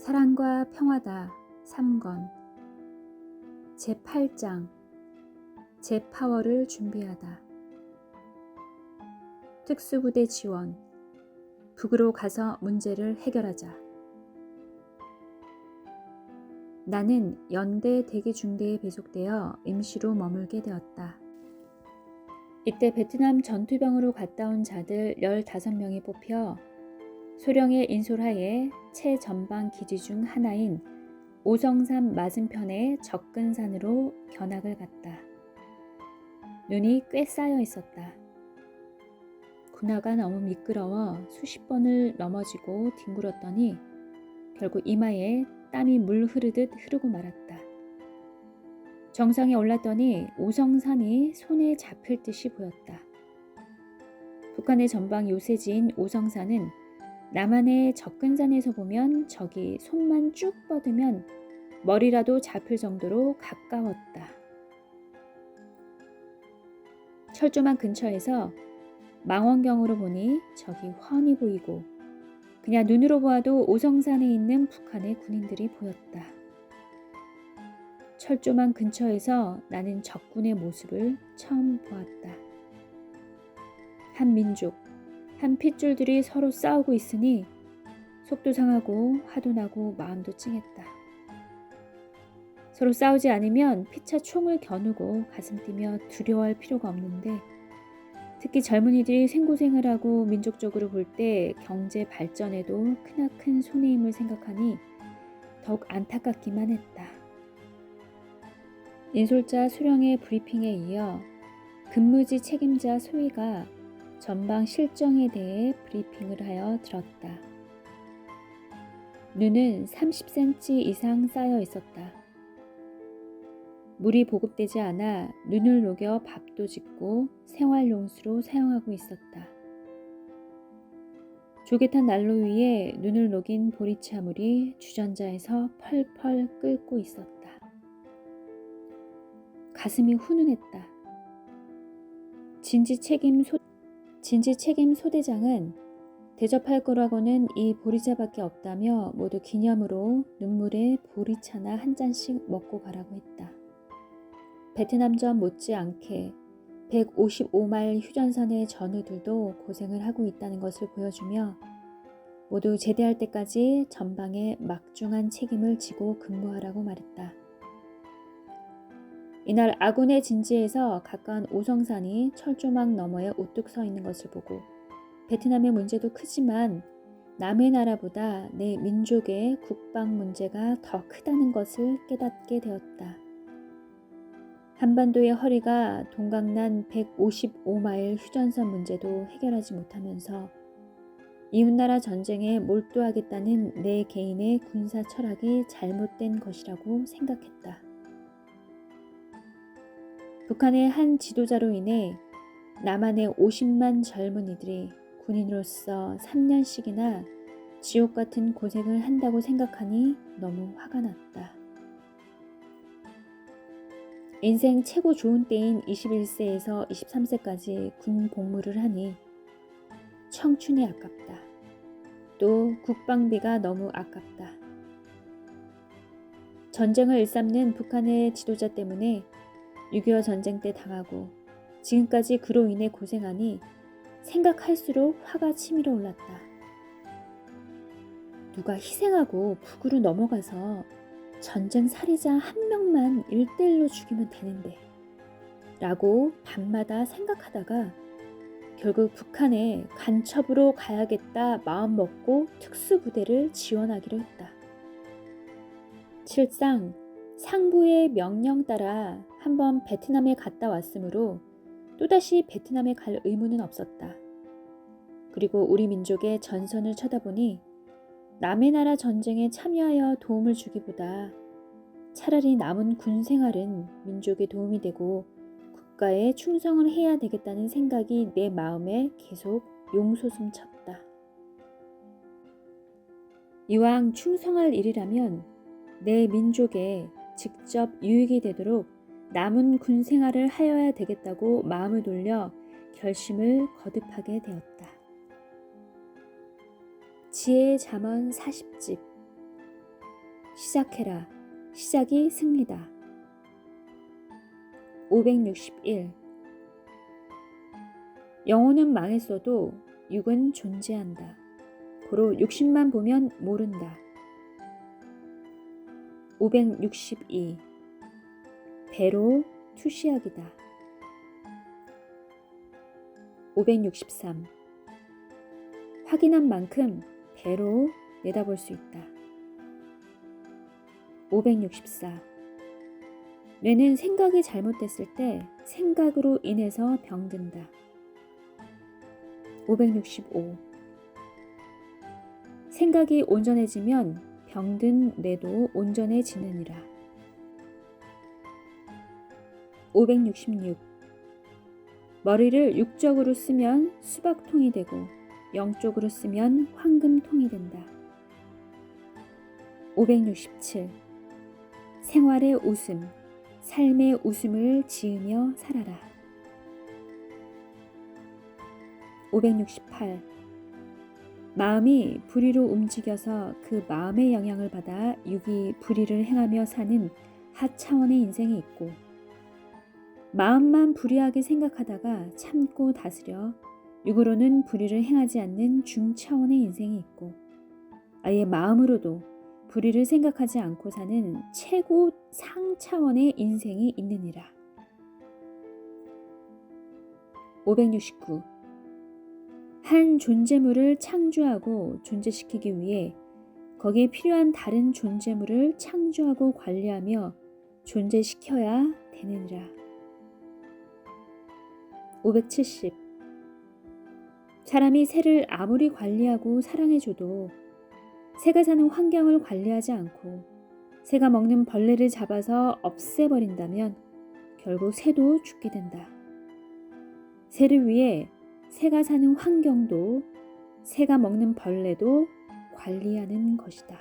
사랑과 평화다 3권 제8장 재파워를 준비하다. 특수부대 지원. 북으로 가서 문제를 해결하자. 나는 연대 대기중대에 배속되어 임시로 머물게 되었다. 이때 베트남 전투병으로 갔다 온 자들 15명이 뽑혀 소령의 인솔하에 최전방 기지 중 하나인 오성산 맞은편의 접근산으로 견학을 갔다. 눈이 꽤 쌓여 있었다. 군화가 너무 미끄러워 수십 번을 넘어지고 뒹굴었더니 결국 이마에 땀이 물 흐르듯 흐르고 말았다. 정상에 올랐더니 오성산이 손에 잡힐 듯이 보였다. 북한의 전방 요새지인 오성산은 남한의 접근산에서 보면 저기 손만 쭉 뻗으면 머리라도 잡힐 정도로 가까웠다. 철조망 근처에서 망원경으로 보니 저기 훤히 보이고 그냥 눈으로 보아도 오성산에 있는 북한의 군인들이 보였다. 철조망 근처에서 나는 적군의 모습을 처음 보았다. 한 민족, 한 핏줄들이 서로 싸우고 있으니 속도 상하고 화도 나고 마음도 찡했다. 서로 싸우지 않으면 피차 총을 겨누고 가슴 뛰며 두려워할 필요가 없는데 특히 젊은이들이 생고생을 하고 민족적으로 볼 때 경제 발전에도 크나큰 손해임을 생각하니 더욱 안타깝기만 했다. 인솔자 수령의 브리핑에 이어 근무지 책임자 소위가 전방 실정에 대해 브리핑을 하여 들었다. 눈은 30cm 이상 쌓여 있었다. 물이 보급되지 않아 눈을 녹여 밥도 짓고 생활용수로 사용하고 있었다. 조개탄 난로 위에 눈을 녹인 보리차물이 주전자에서 펄펄 끓고 있었다. 가슴이 훈훈했다. 진지 책임 소대장은 대접할 거라고는 이 보리차밖에 없다며 모두 기념으로 눈물에 보리차나 한 잔씩 먹고 가라고 했다. 베트남전 못지않게 155마일 휴전선의 전우들도 고생을 하고 있다는 것을 보여주며 모두 제대할 때까지 전방에 막중한 책임을 지고 근무하라고 말했다. 이날 아군의 진지에서 가까운 오성산이 철조망 너머에 우뚝 서 있는 것을 보고 베트남의 문제도 크지만 남의 나라보다 내 민족의 국방 문제가 더 크다는 것을 깨닫게 되었다. 한반도의 허리가 동강난 155마일 휴전선 문제도 해결하지 못하면서 이웃나라 전쟁에 몰두하겠다는 내 개인의 군사 철학이 잘못된 것이라고 생각했다. 북한의 한 지도자로 인해 남한의 50만 젊은이들이 군인으로서 3년씩이나 지옥 같은 고생을 한다고 생각하니 너무 화가 났다. 인생 최고 좋은 때인 21세에서 23세까지 군 복무를 하니 청춘이 아깝다. 또 국방비가 너무 아깝다. 전쟁을 일삼는 북한의 지도자 때문에 6.25 전쟁 때 당하고 지금까지 그로 인해 고생하니 생각할수록 화가 치밀어 올랐다. 누가 희생하고 북으로 넘어가서 전쟁 살해자 한 명만 1대1로 죽이면 되는데 라고 밤마다 생각하다가 결국 북한에 간첩으로 가야겠다 마음먹고 특수부대를 지원하기로 했다. 실상 상부의 명령 따라 한번 베트남에 갔다 왔으므로 또다시 베트남에 갈 의무는 없었다. 그리고 우리 민족의 전선을 쳐다보니 남의 나라 전쟁에 참여하여 도움을 주기보다 차라리 남은 군 생활은 민족에 도움이 되고 국가에 충성을 해야 되겠다는 생각이 내 마음에 계속 용솟음 쳤다. 이왕 충성할 일이라면 내 민족에 직접 유익이 되도록 남은 군 생활을 하여야 되겠다고 마음을 돌려 결심을 거듭하게 되었다. 지혜의 잠언 40집. 시작해라. 시작이 승리다. 561. 영혼은 망했어도 육은 존재한다. 고로 육신만 보면 모른다. 562. 배로 투시하기다. 563. 확인한 만큼 배로 내다볼 수 있다. 564. 뇌는 생각이 잘못됐을 때 생각으로 인해서 병든다. 565. 생각이 온전해지면 병든 뇌도 온전해지느니라. 566. 머리를 육적으로 쓰면 수박통이 되고 영적으로 쓰면 황금통이 된다. 567. 생활의 웃음, 삶의 웃음을 지으며 살아라. 568. 마음이 불의로 움직여서 그 마음의 영향을 받아 육이 불의를 행하며 사는 하차원의 인생이 있고, 마음만 불의하게 생각하다가 참고 다스려 육으로는 불의를 행하지 않는 중차원의 인생이 있고, 아예 마음으로도 불의를 생각하지 않고 사는 최고 상차원의 인생이 있느니라. 569. 한 존재물을 창조하고 존재시키기 위해 거기에 필요한 다른 존재물을 창조하고 관리하며 존재시켜야 되느니라. 570. 사람이 새를 아무리 관리하고 사랑해줘도 새가 사는 환경을 관리하지 않고 새가 먹는 벌레를 잡아서 없애버린다면 결국 새도 죽게 된다. 새를 위해 새가 사는 환경도 새가 먹는 벌레도 관리하는 것이다.